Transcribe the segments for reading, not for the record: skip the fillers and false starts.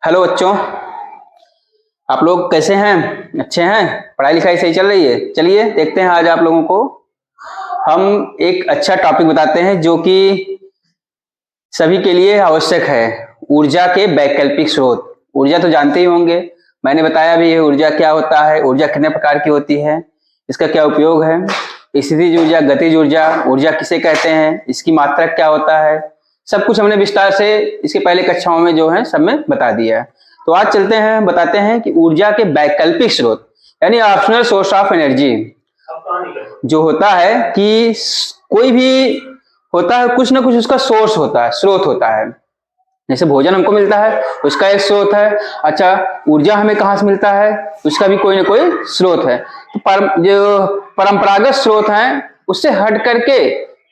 Hello बच्चों, आप लोग कैसे हैं? अच्छे हैं? पढ़ाई लिखाई सही चल रही है? चलिए देखते हैं, आज आप लोगों को हम एक अच्छा टॉपिक बताते हैं जो कि सभी के लिए आवश्यक है। ऊर्जा के वैकल्पिक स्रोत। ऊर्जा तो जानते ही होंगे, मैंने बताया भी है ऊर्जा क्या होता है, ऊर्जा कितने प्रकार की होती है, इसका क्या उपयोग है, स्थितिज ऊर्जा, गतिज ऊर्जा, ऊर्जा किसे कहते हैं, इसकी मात्रा क्या होता है, सब कुछ हमने विस्तार से इसके पहले कक्षाओं में जो है सब में बता दिया है। तो आज चलते हैं, बताते हैं कि ऊर्जा के वैकल्पिक स्रोत यानी ऑप्शनल सोर्स ऑफ एनर्जी जो होता है कि कोई भी होता है, कुछ ना कुछ उसका सोर्स होता है, स्रोत होता है। जैसे भोजन हमको मिलता है, उसका एक स्रोत है। अच्छा, ऊर्जा हमें कहाँ से मिलता है, उसका भी कोई ना कोई स्रोत है। तो जो परंपरागत स्रोत हैं उससे हट करके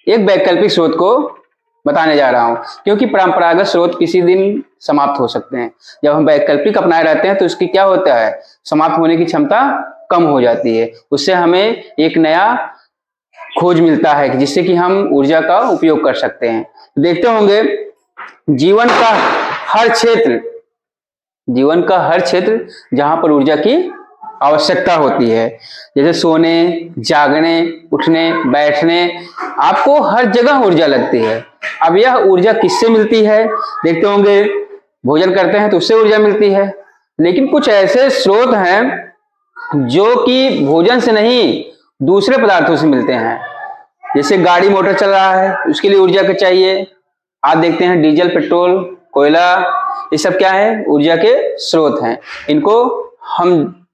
एक वैकल्पिक स्रोत को बताने जा रहा हूं, क्योंकि परंपरागत स्रोत किसी दिन समाप्त हो सकते हैं। जब हम वैकल्पिक अपनाए रहते हैं तो उसकी क्या होता है, समाप्त होने की क्षमता कम हो जाती है। उससे हमें एक नया खोज मिलता है जिससे कि हम ऊर्जा का उपयोग कर सकते हैं। देखते होंगे जीवन का हर क्षेत्र जहां पर ऊर्जा की आवश्यकता होती है, जैसे सोने, जागने, उठने, बैठने, आपको हर जगह ऊर्जा लगती है। अब यह ऊर्जा किससे मिलती है? देखते होंगे भोजन करते हैं तो उससे ऊर्जा मिलती है, लेकिन कुछ ऐसे स्रोत हैं जो कि भोजन से नहीं दूसरे पदार्थों से मिलते हैं। जैसे गाड़ी मोटर चल रहा है, उसके लिए ऊर्जा का चाहिए। आप देखते हैं डीजल, पेट्रोल, कोयला, ये सब क्या है, ऊर्जा के स्रोत हैं।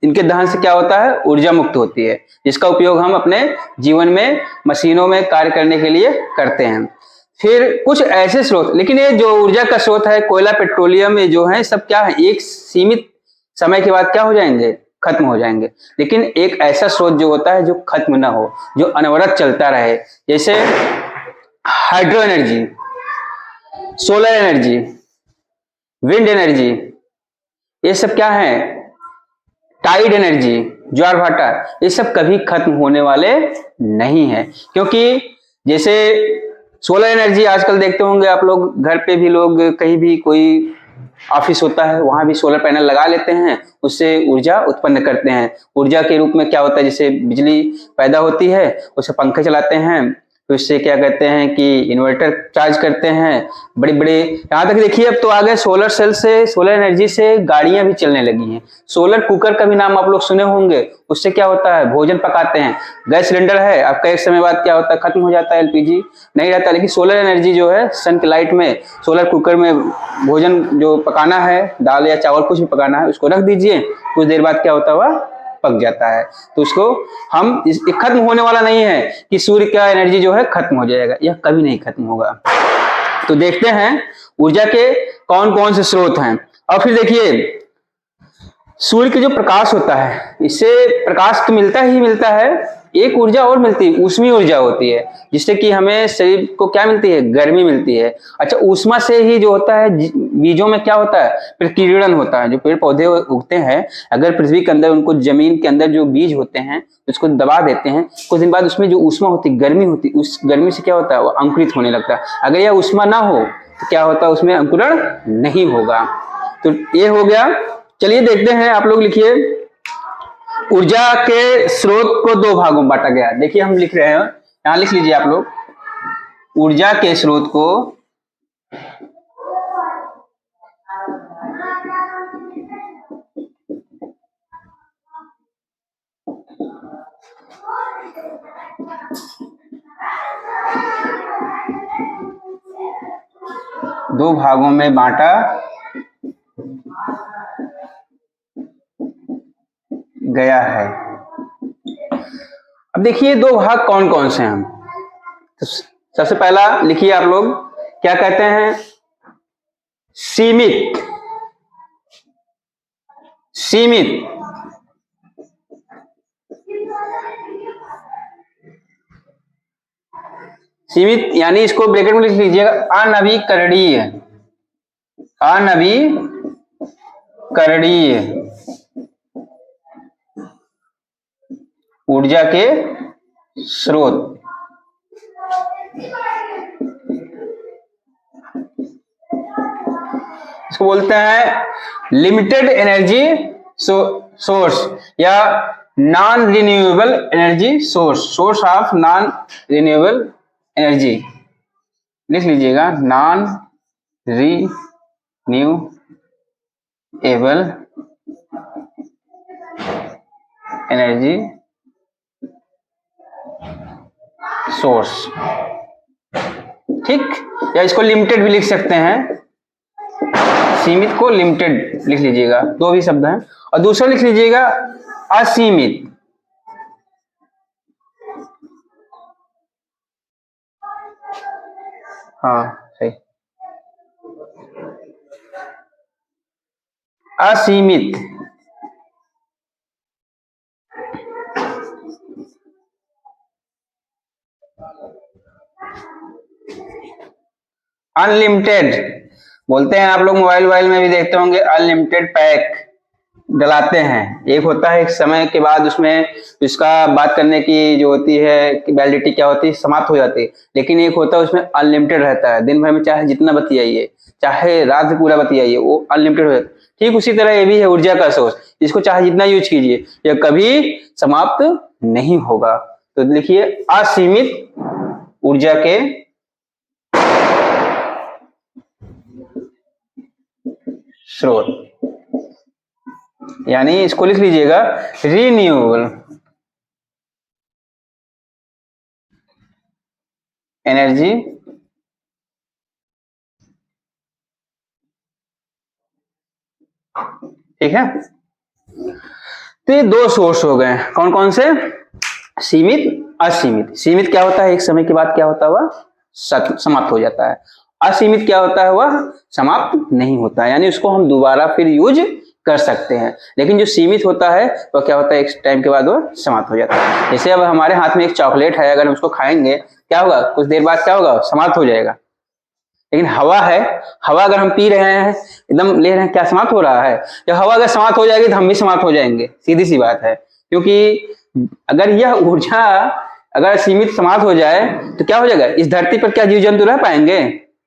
इनके दहन से क्या होता है, ऊर्जा मुक्त होती है, जिसका उपयोग हम अपने जीवन में, मशीनों में कार्य करने के लिए करते हैं। फिर कुछ ऐसे स्रोत, लेकिन ये जो ऊर्जा का स्रोत है, कोयला, पेट्रोलियम, ये जो है सब क्या है, एक सीमित समय के बाद क्या हो जाएंगे, खत्म हो जाएंगे। लेकिन एक ऐसा स्रोत जो होता है जो खत्म ना हो, जो अनवरत चलता रहे, जैसे hydro energy, solar energy, wind energy, ये सब क्या है, टाइड एनर्जी, ज्वार भाटा, ये सब कभी खत्म होने वाले नहीं है। क्योंकि जैसे सोलर एनर्जी आजकल देखते होंगे आप लोग, घर पे भी लोग, कहीं भी कोई ऑफिस होता है वहां भी सोलर पैनल लगा लेते हैं, उससे ऊर्जा उत्पन्न करते हैं। ऊर्जा के रूप में क्या होता है, जैसे बिजली पैदा होती है, उससे पंखे चलाते हैं, तो इससे क्या कहते हैं कि इन्वर्टर चार्ज करते हैं, बड़े बड़े, यहाँ तक देखिए अब तो आ गए सोलर सेल से, सोलर एनर्जी से गाड़ियां भी चलने लगी हैं। सोलर कुकर का भी नाम आप लोग सुने होंगे, उससे क्या होता है, भोजन पकाते हैं। गैस सिलेंडर है, आपका एक समय बाद क्या होता है, खत्म हो जाता है, एलपीजी नहीं रहता, लेकिन सोलर एनर्जी जो है, सन की लाइट में सोलर कुकर में भोजन जो पकाना है, दाल या चावल कुछ भी पकाना है, उसको रख दीजिए, कुछ देर बाद क्या होता है, वह पक जाता है। तो उसको हम खत्म होने वाला नहीं है कि सूर्य का एनर्जी जो है खत्म हो जाएगा, यह कभी नहीं खत्म होगा। तो देखते हैं ऊर्जा के कौन कौन से स्रोत हैं। और फिर देखिए सूर्य के जो प्रकाश होता है, इससे प्रकाश तो मिलता ही मिलता है, एक ऊर्जा और मिलती है, ऊष्मीय ऊर्जा होती है, जिससे कि हमें शरीर को क्या मिलती है, गर्मी मिलती है। अच्छा, ऊष्मा से ही जो होता है, बीजों में क्या होता है, प्रकीर्णन होता है। जो पेड़ पौधे उगते हैं, अगर पृथ्वी के अंदर उनको, जमीन के अंदर जो बीज होते हैं उसको दबा देते हैं, कुछ दिन बाद उसमें जो ऊष्मा होती है, गर्मी होती है, उस गर्मी से क्या होता है, वो अंकुरित होने लगता है। अगर यह ऊष्मा ना हो तो क्या होता है, उसमें अंकुरण नहीं होगा। तो ये हो गया। चलिए देखते हैं, आप लोग लिखिए, ऊर्जा के स्रोत को दो भागों में बांटा गया। देखिए हम लिख रहे हैं, यहां लिख लीजिए आप लोग, ऊर्जा के स्रोत को दो भागों में बांटा गया है। अब देखिए दो भाग कौन कौन से हैं। तो सबसे पहला लिखिए आप लोग, क्या कहते हैं, सीमित, सीमित, सीमित यानी इसको ब्रैकेट में लिख लीजिएगा, अनवीकरणीय, अनवीकरणीय ऊर्जा के स्रोत। इसको बोलते हैं लिमिटेड एनर्जी सोर्स या non renewable energy source, source of non renewable energy. लिख लीजिएगा, नॉन रिन्यूएबल एनर्जी सोर्स। ठीक, या इसको लिमिटेड भी लिख सकते हैं, सीमित को लिमिटेड लिख लीजिएगा, दो भी शब्द हैं। और दूसरा लिख लीजिएगा असीमित। हाँ सही, असीमित। अनलिमिटेड बोलते हैं, आप लोग मोबाइल में भी देखते होंगे, अनलिमिटेड पैक डलाते हैं। एक होता है एक समय के बाद उसमें इसका बात करने की जो होती है कि वैलिडिटी क्या होती है, समाप्त हो जाती है। लेकिन एक होता है उसमें अनलिमिटेड रहता है, दिन भर में चाहे जितना बतियाइए, चाहे रात पूरा बतियाइए, वो अनलिमिटेड हो जाता है। ठीक उसी तरह ये भी है ऊर्जा का सोर्स, इसको चाहे जितना यूज कीजिए यह कभी समाप्त नहीं होगा। तो लिखिए असीमित ऊर्जा के स्रोत, यानी इसको लिख लीजिएगा रिन्यूएबल एनर्जी ठीक है। तो ये दो सोर्स हो गए, कौन कौन से, सीमित असीमित। सीमित क्या होता है, एक समय के बाद क्या होता है वह समाप्त हो जाता है। असीमित क्या होता है, वह समाप्त नहीं होता है, यानी उसको हम दोबारा फिर यूज कर सकते हैं। लेकिन जो सीमित होता है वह क्या होता है, एक टाइम के बाद वह समाप्त हो जाता है। जैसे अब हमारे हाथ में एक चॉकलेट है, अगर हम उसको खाएंगे क्या होगा, कुछ देर बाद क्या होगा, समाप्त हो जाएगा। लेकिन हवा है, हवा अगर हम पी रहे हैं, एकदम ले रहे हैं, क्या समाप्त हो रहा है। जब हवा अगर समाप्त हो जाएगी तो हम भी समाप्त हो जाएंगे, सीधी सी बात है। क्योंकि अगर यह ऊर्जा अगर सीमित समाप्त हो जाए तो क्या हो जाएगा, इस धरती पर क्या जीव जंतु रह पाएंगे,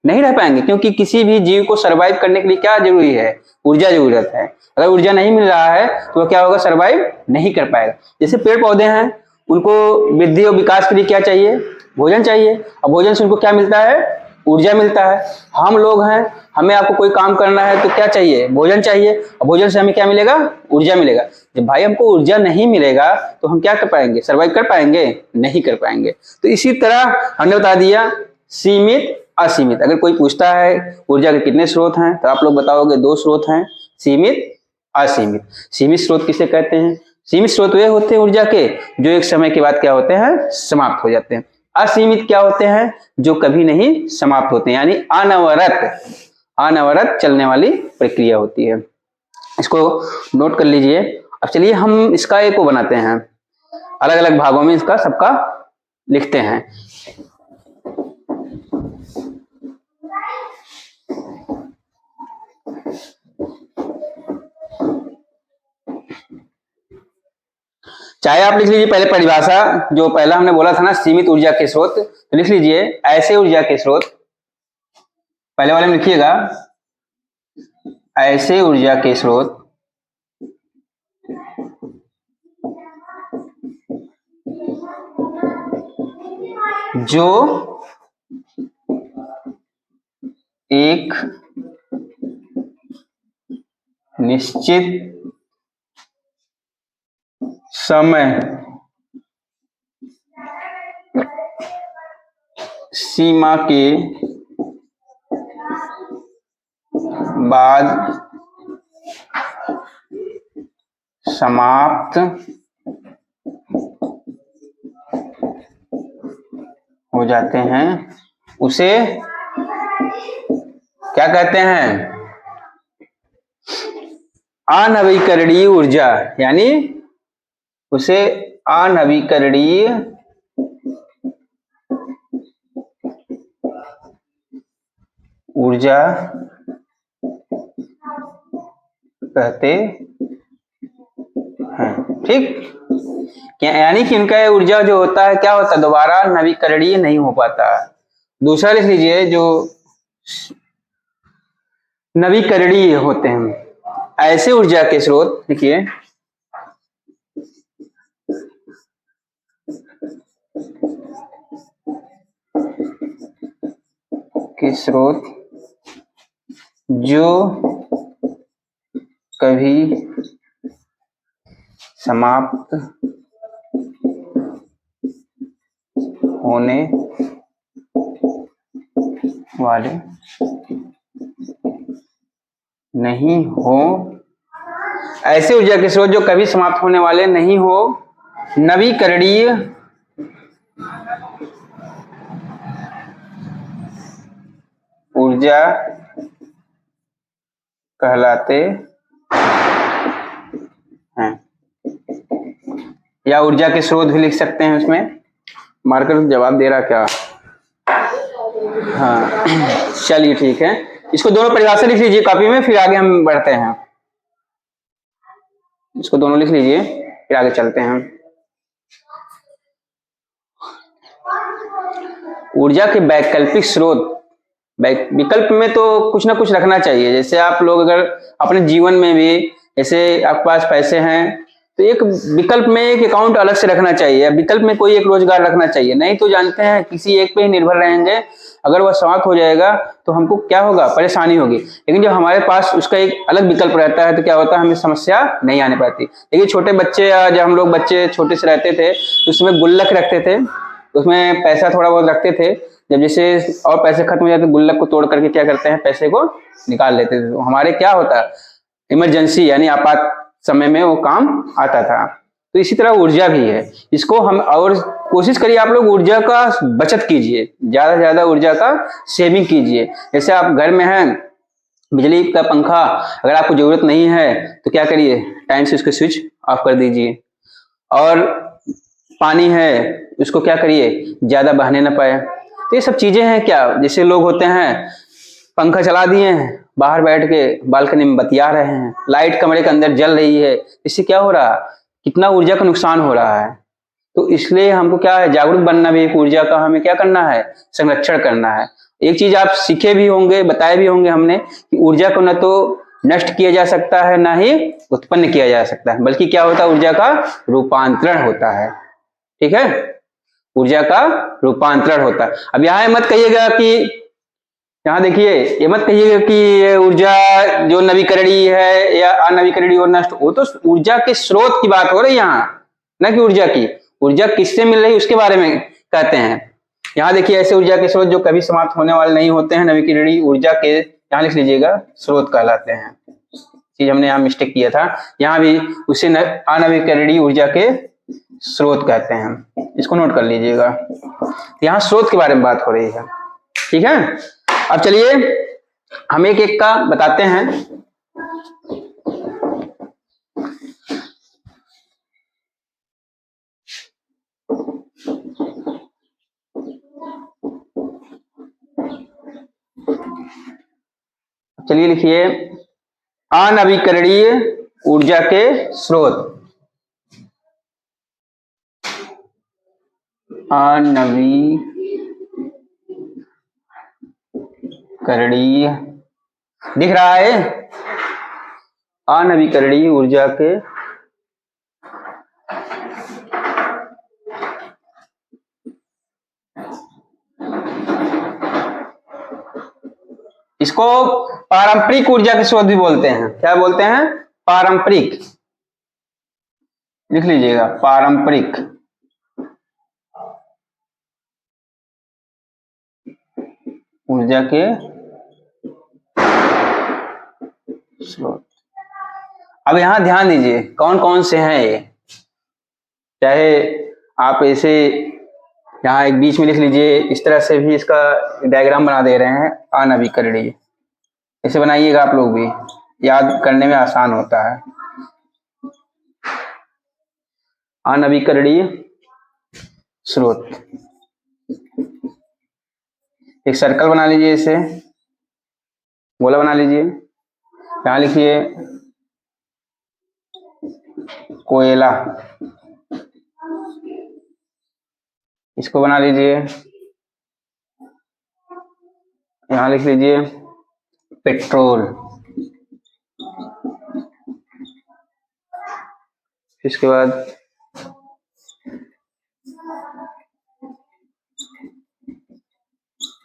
नहीं रह पाएंगे। क्योंकि किसी भी जीव को सर्वाइव करने के लिए क्या जरूरी है, ऊर्जा जरूरत है। अगर ऊर्जा नहीं मिल रहा है तो क्या होगा, सर्वाइव नहीं कर पाएगा। जैसे पेड़ पौधे हैं, उनको वृद्धि और विकास के लिए क्या चाहिए, भोजन चाहिए, और भोजन से उनको क्या मिलता है, ऊर्जा मिलता है। हम लोग हैं, हमें आपको कोई काम करना है तो क्या चाहिए, भोजन चाहिए, और भोजन से हमें क्या मिलेगा, ऊर्जा मिलेगा। जब भाई हमको ऊर्जा नहीं मिलेगा तो हम क्या कर पाएंगे, सर्वाइव कर पाएंगे, नहीं कर पाएंगे। तो इसी तरह हमने बता दिया सीमित असीमित। अगर कोई पूछता है ऊर्जा के कितने स्रोत हैं तो आप लोग बताओगे दो स्रोत हैं, सीमित असीमित। सीमित स्रोत किसे कहते हैं, सीमित स्रोत वे होते हैं ऊर्जा के जो एक समय के बाद क्या होते हैं, समाप्त हो जाते हैं। असीमित क्या होते हैं, जो कभी नहीं समाप्त होते हैं, यानी अनवरत चलने वाली प्रक्रिया होती है। इसको नोट कर लीजिए। अब चलिए हम इसका एक को बनाते हैं, अलग अलग भागों में इसका सबका लिखते हैं। चाहे आप लिख लीजिए पहले परिभाषा, जो पहला हमने बोला था ना सीमित ऊर्जा के स्रोत, तो लिख लीजिए ऐसे ऊर्जा के स्रोत, पहले वाले में लिखिएगा ऐसे ऊर्जा के स्रोत जो एक निश्चित समय सीमा के बाद समाप्त हो जाते हैं, उसे क्या कहते हैं, अनवीकरणीय ऊर्जा, यानी उसे अनवीकरणीय ऊर्जा कहते हैं। ठीक, यानी कि इनका ऊर्जा जो होता है क्या होता है, दोबारा नवीकरणीय नहीं हो पाता। दूसरा लिख लीजिए, जो नवीकरणीय होते हैं। ऐसे ऊर्जा के स्रोत देखिए के स्रोत जो कभी समाप्त होने वाले नहीं हो, ऐसे ऊर्जा के स्रोत जो कभी समाप्त होने वाले नहीं हो, नवीकरणीय ऊर्जा कहलाते हैं। या ऊर्जा के स्रोत भी लिख सकते हैं। उसमें मार्कर जवाब दे रहा क्या? हाँ चलिए ठीक है, इसको दोनों परिभाषा लिख लीजिए कॉपी में, फिर आगे हम बढ़ते हैं। इसको दोनों लिख लीजिए, फिर आगे चलते हैं। ऊर्जा के वैकल्पिक स्रोत, विकल्प में तो कुछ ना कुछ रखना चाहिए। जैसे आप लोग अगर अपने जीवन में भी, जैसे आपके पास पैसे हैं तो एक विकल्प में एक अकाउंट अलग से रखना चाहिए, विकल्प में कोई एक रोजगार रखना चाहिए। नहीं तो जानते हैं किसी एक पे ही निर्भर रहेंगे, अगर वह समाप्त हो जाएगा तो हमको क्या होगा, परेशानी होगी। लेकिन जब हमारे पास उसका एक अलग विकल्प रहता है तो क्या होता है, हमें समस्या नहीं आने पाती। लेकिन छोटे बच्चे या जब हम लोग बच्चे छोटे से रहते थे तो उसमें गुल्लक रखते थे, उसमें पैसा थोड़ा बहुत रखते थे। जब जैसे और पैसे खत्म हो जाते गुल्लक को तोड़ करके क्या करते हैं, पैसे को निकाल लेते थे। तो हमारे क्या होता, इमरजेंसी यानी आपात समय में वो काम आता था। तो इसी तरह ऊर्जा भी है, इसको हम और कोशिश करिए आप लोग ऊर्जा का बचत कीजिए, ज्यादा से ज्यादा ऊर्जा का सेविंग कीजिए। जैसे आप घर में हैं, बिजली का पंखा अगर आपको जरूरत नहीं है तो क्या करिए, टाइम से उसको स्विच ऑफ कर दीजिए। और पानी है उसको क्या करिए, ज्यादा बहने ना पाए। तो ये सब चीजें हैं क्या, जैसे लोग होते हैं पंखा चला दिए हैं, बाहर बैठ के बालकनी में बतिया रहे हैं, लाइट कमरे के अंदर जल रही है, इससे क्या हो रहा, कितना ऊर्जा का नुकसान हो रहा है। तो इसलिए हमको क्या है, जागरूक बनना भी, एक ऊर्जा का हमें क्या करना है, संरक्षण करना है। एक चीज आप सीखे भी होंगे, बताए भी होंगे हमने कि ऊर्जा को न तो नष्ट किया जा सकता है ना ही उत्पन्न किया जा सकता है, बल्कि क्या होता है, ऊर्जा का रूपांतरण होता है। ठीक है, ऊर्जा का रूपांतरण होता है। अब यहाँ मत कहिएगा कि, यहाँ देखिए ये मत कहिएगा कि ये ऊर्जा जो नवीकरणीय है या अनवीकरणीय और नष्ट, वो तो ऊर्जा के स्रोत की बात हो रही है यहाँ, न कि ऊर्जा की। ऊर्जा किससे मिल रही है उसके बारे में कहते हैं। यहाँ देखिए ऐसे ऊर्जा के स्रोत जो कभी समाप्त होने वाले नहीं होते हैं, नवीकरणीय ऊर्जा के, यहाँ लिख लीजिएगा, स्रोत कहलाते हैं। चीज हमने यहाँ मिस्टेक किया था, यहाँ भी उसे अनवीकरणीय ऊर्जा के स्रोत कहते हैं, इसको नोट कर लीजिएगा। यहाँ स्रोत के बारे में बात हो रही है। ठीक है, अब चलिए हम एक एक का बताते हैं। चलिए लिखिए, अनवीकरणीय ऊर्जा के स्रोत। अनवीकरणीय दिख रहा है, अनवीकरणीय ऊर्जा के इसको पारंपरिक ऊर्जा के स्रोत भी बोलते हैं। क्या बोलते हैं, पारंपरिक, लिख लीजिएगा, पारंपरिक ऊर्जा के स्रोत। अब यहां ध्यान दीजिए कौन कौन से हैं ये, चाहे आप ऐसे यहाँ एक बीच में लिख लीजिए, इस तरह से भी इसका डायग्राम बना दे रहे हैं, अनवीकरणीय, इसे बनाइएगा आप लोग भी, याद करने में आसान होता है। अनवीकरणीय स्रोत, एक सर्कल बना लीजिए, इसे गोला बना लीजिए। यहां लिखिए कोयला, इसको बना लीजिए, यहां लिख लीजिए पेट्रोल। इसके बाद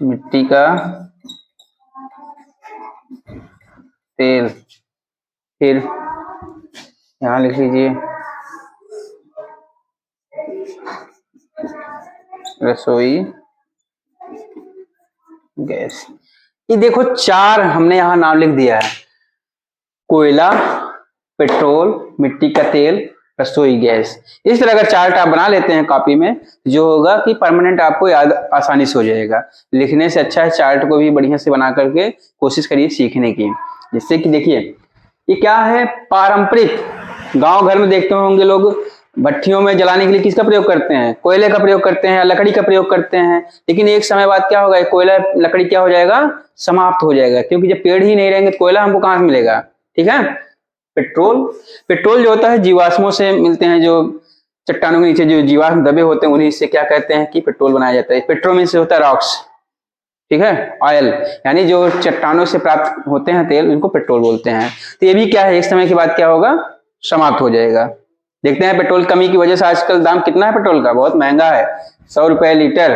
मिट्टी का तेल। फिर यहां लिख लीजिए रसोई गैस। ये देखो चार हमने यहां नाम लिख दिया है, कोयला, पेट्रोल, मिट्टी का तेल, रसोई गैस। इस तरह अगर चार्ट आप बना लेते हैं कॉपी में, जो होगा कि परमानेंट आपको याद आसानी से हो जाएगा। लिखने से अच्छा है चार्ट को भी बढ़िया से बना करके कोशिश करिए सीखने की। जिससे कि देखिए ये क्या है, पारंपरिक। गांव घर में देखते होंगे लोग भट्टियों में जलाने के लिए किसका प्रयोग करते हैं, कोयले का प्रयोग करते हैं, लकड़ी का प्रयोग करते हैं। लेकिन एक समय बाद क्या होगा, कोयला लकड़ी क्या हो जाएगा, समाप्त हो जाएगा, क्योंकि जब पेड़ ही नहीं रहेंगे तो कोयला हमको कहां से मिलेगा। ठीक है। पेट्रोल, पेट्रोल जो होता है जीवाश्मों से मिलते हैं, जो चट्टानों के नीचे जो जीवाश्म दबे होते हैं उन्हीं से क्या कहते हैं कि पेट्रोल बनाया जाता है। पेट्रोल में से होता है रॉक्स, ठीक है, ऑयल, यानी जो चट्टानों से प्राप्त होते हैं तेल, इनको पेट्रोल बोलते हैं। तो ये भी क्या है, एक समय के बाद क्या होगा, समाप्त हो जाएगा। देखते हैं पेट्रोल कमी की वजह से आजकल दाम कितना है पेट्रोल का, बहुत महंगा है। 100 रुपए लीटर,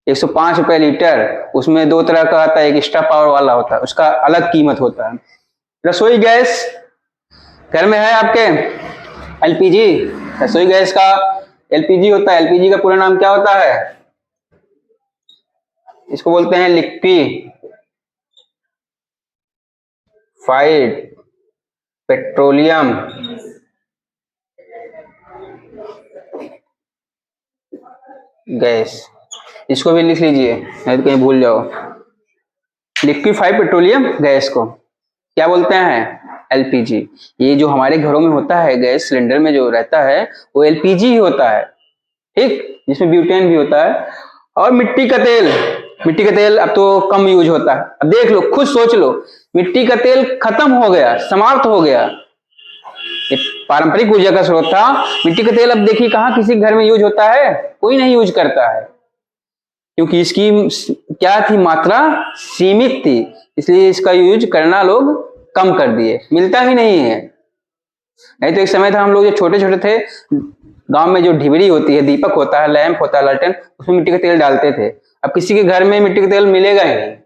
105 रुपए लीटर। उसमें दो तरह का आता है, एक एक्स्ट्रा पावर वाला होता है, उसका अलग कीमत होता है। रसोई गैस घर में है आपके, एलपीजी। रसोई गैस का एलपीजी होता है। एलपीजी का पूरा नाम क्या होता है, इसको बोलते हैं लिक्विफाइड पेट्रोलियम गैस। इसको भी लिख लीजिए नहीं तो कहीं भूल जाओ। लिक्विफाइड पेट्रोलियम गैस को क्या बोलते हैं, एलपीजी। ये जो हमारे घरों में होता है गैस सिलेंडर में जो रहता है वो एलपीजी ही होता है, ठीक, जिसमें ब्यूटेन भी होता है। और मिट्टी का तेल, मिट्टी का तेल अब तो कम यूज होता है। अब देख लो, खुद सोच लो, मिट्टी का तेल खत्म हो गया, समाप्त हो गया। ये पारंपरिक ऊर्जा का स्रोत था। मिट्टी का तेल अब देखिए कहाँ किसी घर में यूज होता है, कोई नहीं यूज करता है, क्योंकि इसकी क्या थी, मात्रा सीमित थी, इसलिए इसका यूज करना लोग कम कर दिए, मिलता ही नहीं है। नहीं तो एक समय था हम लोग जो छोटे छोटे थे, गांव में जो ढिबरी होती है, दीपक होता है, लैंप होता है, लालटेन, उसमें मिट्टी का तेल डालते थे। अब किसी के घर में मिट्टी का तेल मिलेगा ही नहीं,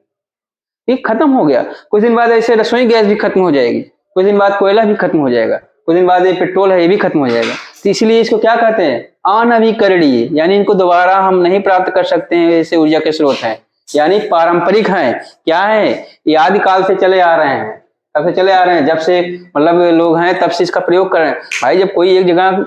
ये खत्म हो गया। कुछ दिन बाद ऐसे रसोई गैस भी खत्म हो जाएगी, कुछ दिन बाद कोयला भी खत्म हो जाएगा, कुछ दिन बाद ये पेट्रोल है ये भी खत्म हो जाएगा। तो इसलिए इसको क्या कहते हैं, अनवीकरणीय, यानी इनको दोबारा हम नहीं प्राप्त कर सकते हैं, ऐसे ऊर्जा के स्रोत हैं, यानी पारंपरिक हैं। क्या है, ये आदिकाल से चले आ रहे हैं, तब से चले आ रहे हैं, जब से मतलब लोग हैं तब से इसका प्रयोग कर रहे हैं। भाई जब कोई एक जगह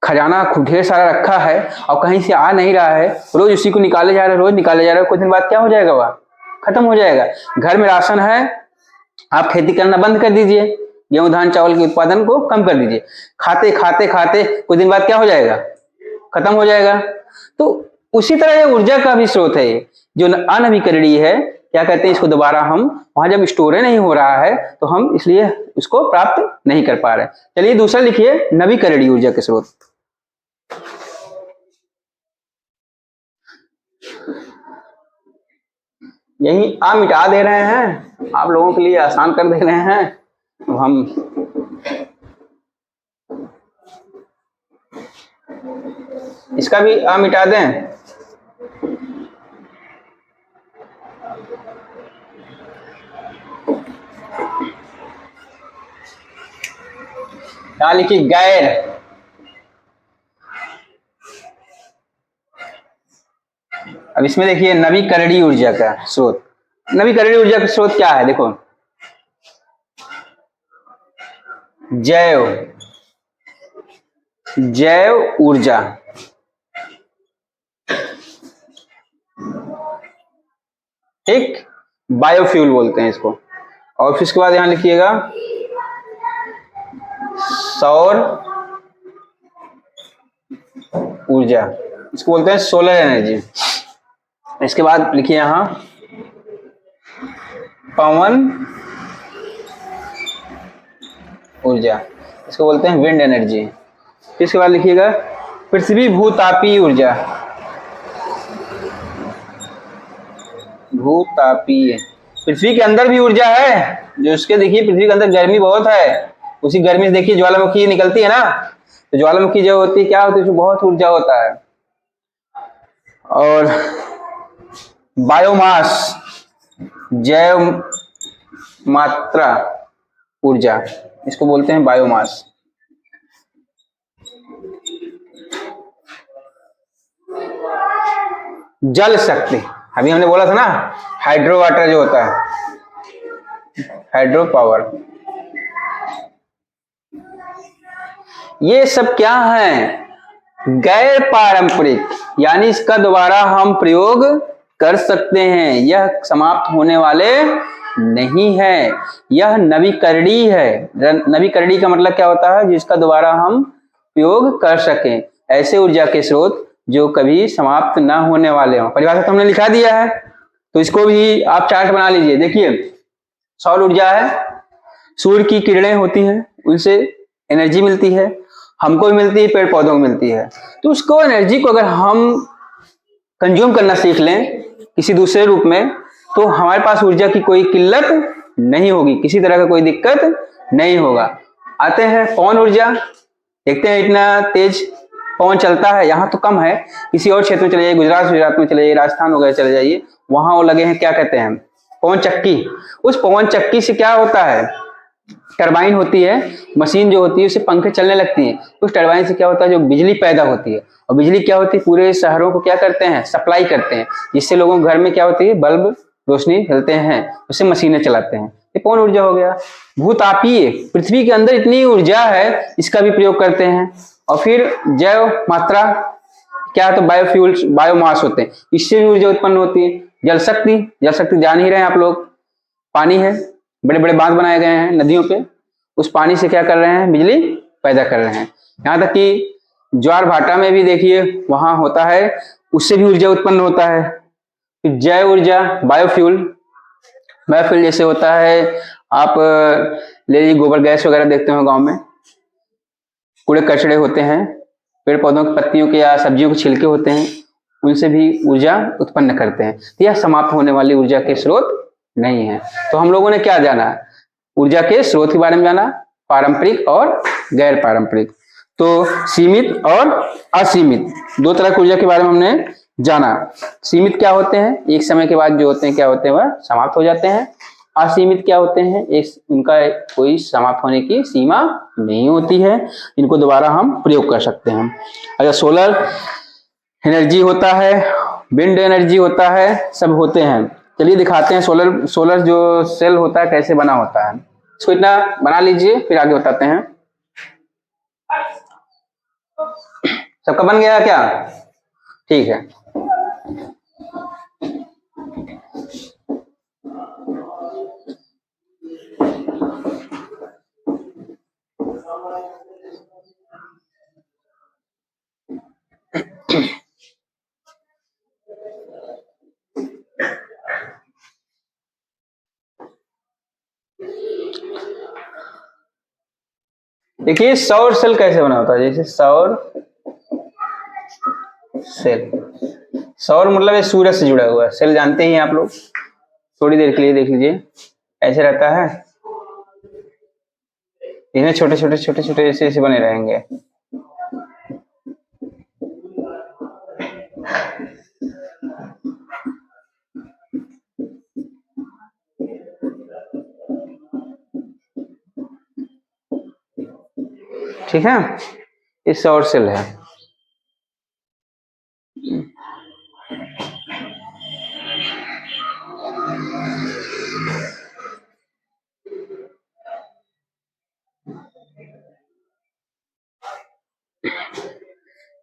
खजाना ढेर सारा रखा है और कहीं से आ नहीं रहा है, रोज उसी को निकाले जा रहे हैं, रोज निकाले जा रहे हैं, कुछ दिन बाद क्या हो जाएगा, वह खत्म हो जाएगा। घर में राशन है, आप खेती करना बंद कर दीजिए, गेहूं धान चावल के उत्पादन को कम कर दीजिए, खाते खाते खाते कुछ दिन बाद क्या हो जाएगा, खत्म हो जाएगा। तो उसी तरह ये ऊर्जा का भी स्रोत है, जो अनवीकरणीय है। क्या कहते हैं इसको, दोबारा हम वहां जब स्टोर नहीं हो रहा है तो हम इसलिए उसको प्राप्त नहीं कर पा रहे। चलिए दूसरा लिखिए, नवीकरणीय ऊर्जा के स्रोत। यही आ मिटा दे रहे हैं, आप लोगों के लिए आसान कर दे रहे हैं, तो हम इसका भी आ मिटा दें। क्या लिखिए, गैर। अब इसमें देखिए नवीकरणीय ऊर्जा का स्रोत। नवीकरणीय ऊर्जा का स्रोत क्या है, देखो, जैव ऊर्जा, ठीक, बायोफ्यूल बोलते हैं इसको। और फिर इसके बाद यहां लिखिएगा सौर ऊर्जा, इसको बोलते हैं सोलर एनर्जी। इसके बाद लिखिए यहां पवन ऊर्जा, इसको बोलते हैं विंड एनर्जी। फिर इसके बाद लिखिएगा पृथ्वी भूतापीय ऊर्जा, भूतापीय, पृथ्वी के अंदर भी ऊर्जा है, जो उसके देखिए पृथ्वी के अंदर गर्मी बहुत है, उसी गर्मी से देखिए ज्वालामुखी निकलती है ना, तो ज्वालामुखी जो होती है क्या होती है, उसमें बहुत ऊर्जा होता है। और बायोमास, जैव मात्रा ऊर्जा, इसको बोलते हैं बायोमास। जल शक्ति, अभी हमने बोला था ना, हाइड्रो वाटर जो होता है, हाइड्रो पावर, ये सब क्या है, गैर पारंपरिक, यानी इसका दोबारा हम प्रयोग कर सकते हैं, यह समाप्त होने वाले नहीं है, यह नवीकरणीय है। नवीकरणीय का मतलब क्या होता है, जिसका दोबारा हम प्रयोग कर सकें, ऐसे ऊर्जा के स्रोत जो कभी समाप्त ना होने वाले हों। परिभाषा तो हमने लिखा दिया है, तो इसको भी आप चार्ट बना लीजिए। देखिए सौर ऊर्जा है, सूर्य की किरणें होती हैं, उनसे एनर्जी मिलती है, हमको भी मिलती है, पेड़ पौधों को मिलती है। तो उसको एनर्जी को अगर हम कंज्यूम करना सीख लें किसी दूसरे रूप में, तो हमारे पास ऊर्जा की कोई किल्लत नहीं होगी, किसी तरह का कोई दिक्कत नहीं होगा। आते हैं पवन ऊर्जा, देखते हैं इतना तेज पवन चलता है, यहाँ तो कम है, किसी और क्षेत्र में चले जाइए, गुजरात में चले जाइए, राजस्थान वगैरह चले जाइए, वहां वो लगे हैं, क्या कहते हैं, पवन चक्की। उस पवन चक्की से क्या होता है, टरबाइन होती है, मशीन जो होती है उससे पंखे चलने लगती हैं, उस टरबाइन से क्या होता है, जो बिजली पैदा होती है, और बिजली क्या होती है, पूरे शहरों को क्या करते हैं, सप्लाई करते हैं, जिससे लोगों के घर में क्या होती है, बल्ब रोशनी जलते हैं, उससे मशीनें चलाते हैं, ये पवन ऊर्जा हो गया। भूतापीय, पृथ्वी के अंदर इतनी ऊर्जा है, इसका भी प्रयोग करते हैं। और फिर जैव मात्रा क्या, तो बायोफ्यूल्स, बायोमास होते हैं, इससे भी ऊर्जा उत्पन्न होती है। जल शक्ति, जल शक्ति जान ही रहे हैं आप लोग, पानी है, बड़े बड़े बांध बनाए गए हैं नदियों पे, उस पानी से क्या कर रहे हैं, बिजली पैदा कर रहे हैं। यहाँ तक कि ज्वार भाटा में भी देखिए वहां होता है, उससे भी ऊर्जा उत्पन्न होता है। फिर जैव ऊर्जा, बायोफ्यूल, बायोफ्यूल जैसे होता है, आप ले लीजिए गोबर गैस वगैरह देखते हो गाँव में, कूड़े कचड़े होते हैं, पेड़ पौधों की पत्तियों के या सब्जियों के छिलके होते हैं, उनसे भी ऊर्जा उत्पन्न करते हैं। तो यह समाप्त होने वाली ऊर्जा के स्रोत नहीं है। तो हम लोगों ने क्या जाना, ऊर्जा के स्रोत के बारे में जाना, पारंपरिक और गैर पारंपरिक। तो सीमित और असीमित, दो तरह की ऊर्जा के बारे में हमने जाना। सीमित क्या होते हैं, एक समय के बाद जो होते हैं क्या होते हैं, वह समाप्त हो जाते हैं। असीमित क्या होते हैं, एक उनका कोई समाप्त होने की सीमा नहीं होती है, इनको दोबारा हम प्रयोग कर सकते हैं। अच्छा, सोलर एनर्जी होता है, विंड एनर्जी होता है, सब होते हैं। चलिए दिखाते हैं सोलर जो सेल होता है कैसे बना होता है। इसको इतना बना लीजिए, फिर आगे बताते हैं। सबका बन गया क्या, ठीक है। देखिए सौर सेल कैसे बना होता है, जैसे सौर सेल, सौर मतलब ये सूरज से जुड़ा हुआ है, सेल जानते ही हैं आप लोग, थोड़ी देर के लिए देख लीजिए ऐसे रहता है, इसमें छोटे छोटे छोटे छोटे ऐसे ऐसे बने रहेंगे। ठीक है, ये सौर सेल है।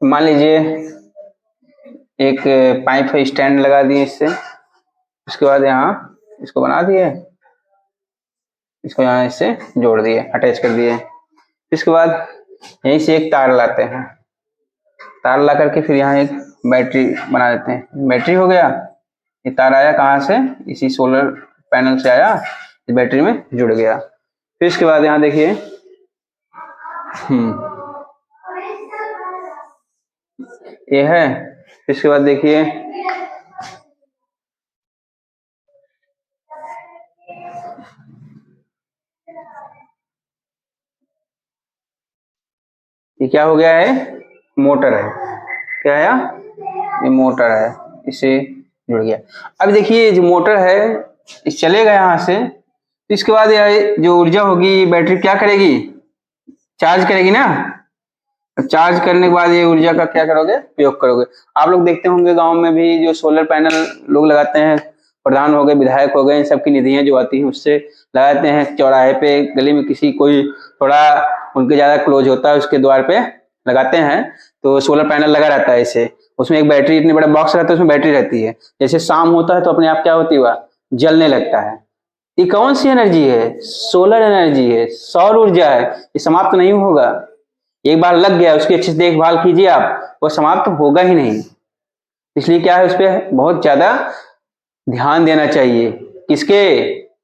मान लीजिए एक पाइप है, स्टैंड लगा दिए इससे, उसके बाद यहाँ इसको बना दिए, इसको यहाँ इससे जोड़ दिए, अटैच कर दिए। इसके बाद यहीं से एक तार लाते हैं, तार ला करके फिर यहाँ एक बैटरी बना देते हैं, बैटरी हो गया। ये तार आया कहाँ से, इसी सोलर पैनल से आया, इस बैटरी में जुड़ गया। फिर इसके बाद यहाँ देखिए ये है, इसके बाद देखिए ये क्या हो गया है, मोटर है। क्या है, ये मोटर है, इसे जुड़ गया। अब देखिए जो मोटर है इस चलेगा यहाँ से, तो इसके बाद यह जो ऊर्जा होगी बैटरी क्या करेगी, चार्ज करेगी ना। चार्ज करने के बाद ये ऊर्जा का क्या करोगे, प्रयोग करोगे। आप लोग देखते होंगे गांव में भी जो सोलर पैनल लोग लगाते हैं, प्रधान हो गए, विधायक हो गए, इन सबकी निधियां जो आती हैं उससे लगाते हैं। चौराहे पे, गली में किसी कोई थोड़ा उनके ज्यादा क्लोज होता है उसके द्वार पे लगाते हैं, तो सोलर पैनल लगा रहता है इसे। उसमें एक बैटरी, इतनी बड़ा बॉक्स रहता है, उसमें बैटरी रहती है। जैसे शाम होता है तो अपने आप क्या होती है, वह जलने लगता है। ये कौन सी एनर्जी है, सोलर एनर्जी है, सौर ऊर्जा है। ये समाप्त नहीं होगा, एक बार लग गया उसकी अच्छी से देखभाल कीजिए आप, वो समाप्त होगा ही नहीं। इसलिए क्या है, उस पर बहुत ज्यादा ध्यान देना चाहिए। किसके,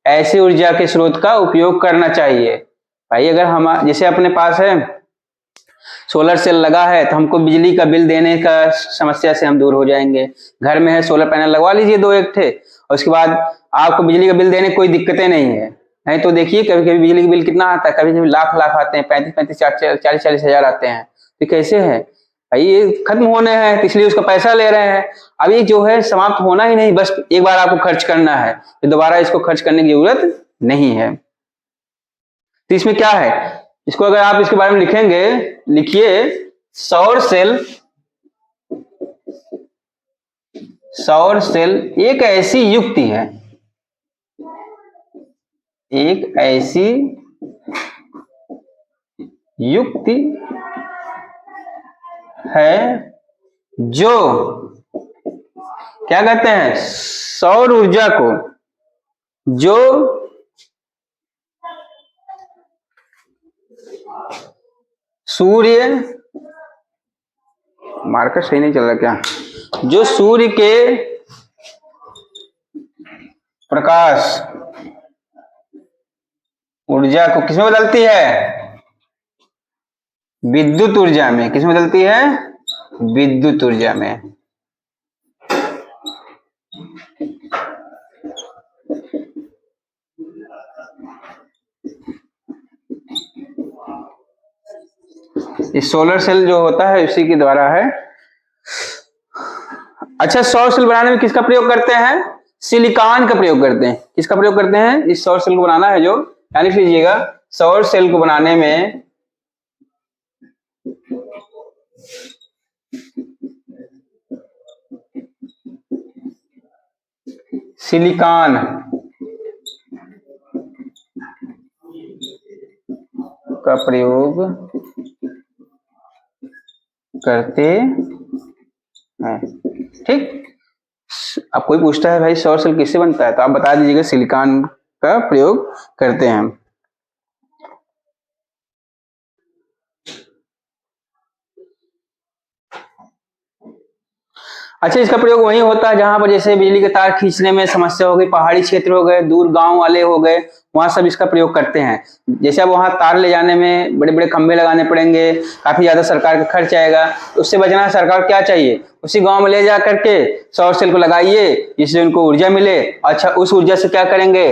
ऐसे ऊर्जा के स्रोत का उपयोग करना चाहिए। भाई अगर हम, जैसे अपने पास है सोलर सेल लगा है तो हमको बिजली का बिल देने का समस्या से हम दूर हो जाएंगे। घर में है सोलर पैनल लगवा लीजिए 2 एक ठे, और उसके बाद आपको बिजली का बिल देने कोई दिक्कतें नहीं है। नहीं तो देखिए कभी कभी बिजली का बिल कितना आता है, कभी कभी लाख लाख आते हैं, 35 40 हजार आते हैं। तो कैसे है भाई, ये खत्म होने हैं तो इसलिए उसका पैसा ले रहे हैं। अब ये जो है समाप्त होना ही नहीं, बस एक बार आपको खर्च करना है, तो दोबारा इसको खर्च करने की जरूरत नहीं है। तो इसमें क्या है, इसको अगर आप इसके बारे में लिखेंगे, लिखिए सौर सेल। सौर सेल एक ऐसी युक्ति है, एक ऐसी युक्ति है जो क्या कहते हैं, सौर ऊर्जा को, जो सूर्य, मार्कर सही नहीं चल रहा क्या, जो सूर्य के प्रकाश ऊर्जा को किसमें बदलती है, विद्युत ऊर्जा में। किसमें बदलती है, विद्युत ऊर्जा में। इस सोलर सेल जो होता है उसी के द्वारा है। अच्छा, सौर सेल बनाने में किसका प्रयोग करते हैं, सिलिकॉन का प्रयोग करते हैं। किसका प्रयोग करते हैं, इस सौर सेल को बनाना है जो, यानी लिख लीजिएगा, सौर सेल को बनाने में सिलिकॉन का प्रयोग करते हैं। ठीक, अब कोई पूछता है भाई सौर सेल किससे बनता है, तो आप बता दीजिएगा सिलिकॉन का प्रयोग करते हैं। अच्छा, इसका प्रयोग वहीं होता है जहां पर जैसे बिजली के तार खींचने में समस्या हो गई, पहाड़ी क्षेत्र हो गए, दूर गांव वाले हो गए, वहां सब इसका प्रयोग करते हैं। जैसे अब वहां तार ले जाने में बड़े बड़े खंभे लगाने पड़ेंगे, काफी ज्यादा सरकार का खर्च आएगा, तो उससे बचना है। सरकार क्या चाहिए, उसी गांव में ले जा करके सौर सेल को लगाइए, जिससे उनको ऊर्जा मिले। अच्छा, उस ऊर्जा से क्या करेंगे,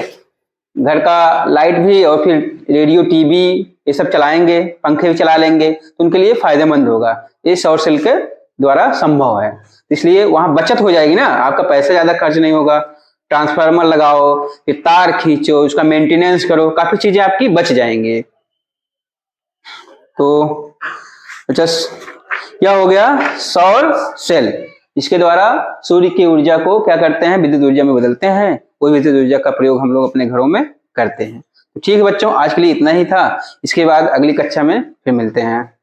घर का लाइट भी और फिर रेडियो टीवी ये सब चलाएंगे, पंखे भी चला लेंगे, तो उनके लिए फायदेमंद होगा। ये सौर सेल के द्वारा संभव है, इसलिए वहां बचत हो जाएगी ना, आपका पैसा ज्यादा खर्च नहीं होगा। ट्रांसफार्मर लगाओ, फिर तार खींचो, उसका मेंटेनेंस करो, काफी चीजें आपकी बच जाएंगी। तो अच्छा, क्या हो गया, सौर सेल, इसके द्वारा सूर्य की ऊर्जा को क्या करते हैं, विद्युत ऊर्जा में बदलते हैं। कोई विद्युत ऊर्जा का प्रयोग हम लोग अपने घरों में करते हैं। तो ठीक है बच्चों, आज के लिए इतना ही था। इसके बाद अगली कक्षा में फिर मिलते हैं।